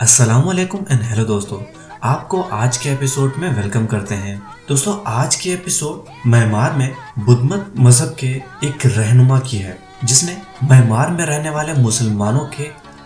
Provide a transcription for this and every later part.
अस्सलाम वालेकुम and hello दोस्तों, आपको आज के एपिसोड में वेलकम करते हैं। दोस्तों, आज के एपिसोड म्यांमार में बुद्ध मत मजहब के एक रहनुमा की है, जिसने म्यांमार में रहने वाले मुसलमानों के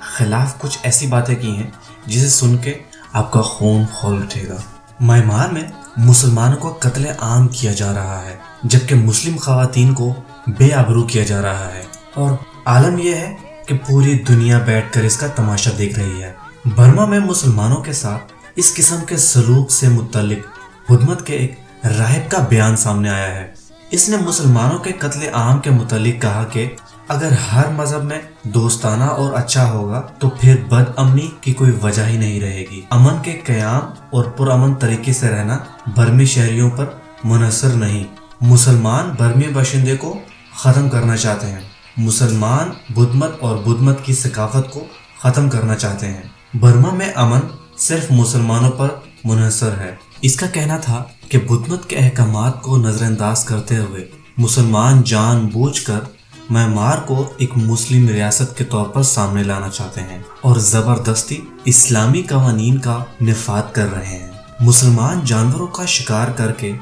खिलाफ कुछ ऐसी बातें की हैं जिसे सुन के आपका खून खौल उठेगा। म्यांमार में मुसलमानों को कत्ले आम किया जा रहा है, जबकि मुस्लिम खवातीन को बेआबरू किया जा रहा है और आलम यह है कि पूरी दुनिया बैठकर इसका तमाशा देख रही है। बर्मा में मुसलमानों के साथ इस किस्म के सलूक से मुत्तलिक बुद्ध मत के एक राहिब का बयान सामने आया है। इसने मुसलमानों के कत्ले आम के मुतालिक कहा कि अगर हर मजहब में दोस्ताना और अच्छा होगा तो फिर बदअमनी की कोई वजह ही नहीं रहेगी। अमन के क़याम और पुरअमन तरीके से रहना बर्मी शहरियों पर मुनहसर नहीं। मुसलमान बर्मी बाशिंदे को ख़त्म करना चाहते हैं। मुसलमान बुद्ध मत और बुद्ध मत की सकाफत को ख़त्म करना चाहते हैं। बर्मा में अमन सिर्फ मुसलमानों पर मुनहसर है। इसका कहना था कि बुद्ध मत के अहकामात को नज़रअंदाज करते हुए मुसलमान जानबूझकर म्यांमार को एक मुस्लिम रियासत के तौर पर सामने लाना चाहते हैं और ज़बरदस्ती इस्लामी कवानीन का निफाद कर रहे हैं। मुसलमान जानवरों का शिकार करके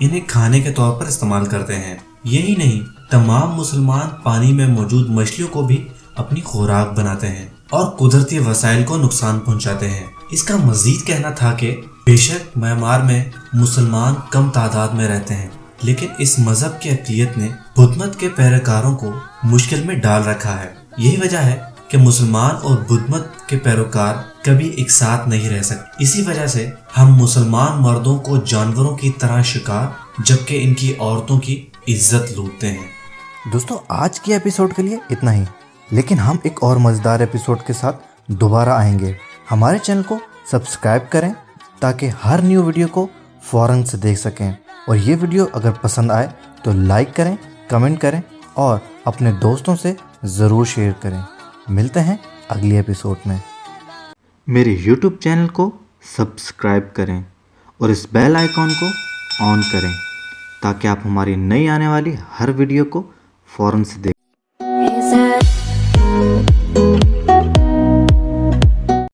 इन्हें खाने के तौर पर इस्तेमाल करते हैं। यही नहीं, तमाम मुसलमान पानी में मौजूद मछलियों को भी अपनी खुराक बनाते हैं और कुदरती वसाइल को नुकसान पहुंचाते हैं। इसका मजीद कहना था कि बेशक म्यांमार में मुसलमान कम तादाद में रहते हैं, लेकिन इस मजहब की अक़लियत ने बुद्ध मत के पैरोकारों को मुश्किल में डाल रखा है। यही वजह है कि मुसलमान और बुद्ध मत के पैरोकार कभी एक साथ नहीं रह सकते। इसी वजह से हम मुसलमान मर्दों को जानवरों की तरह शिकार, जबकि इनकी औरतों की इज्जत लूटते हैं। दोस्तों, आज की एपिसोड के लिए इतना ही, लेकिन हम एक और मज़ेदार एपिसोड के साथ दोबारा आएंगे। हमारे चैनल को सब्सक्राइब करें ताकि हर न्यू वीडियो को फ़ौरन से देख सकें, और ये वीडियो अगर पसंद आए तो लाइक करें, कमेंट करें और अपने दोस्तों से ज़रूर शेयर करें। मिलते हैं अगली एपिसोड में। मेरे YouTube चैनल को सब्सक्राइब करें और इस बेल आइकॉन को ऑन करें ताकि आप हमारी नई आने वाली हर वीडियो को फ़ौरन से देखें।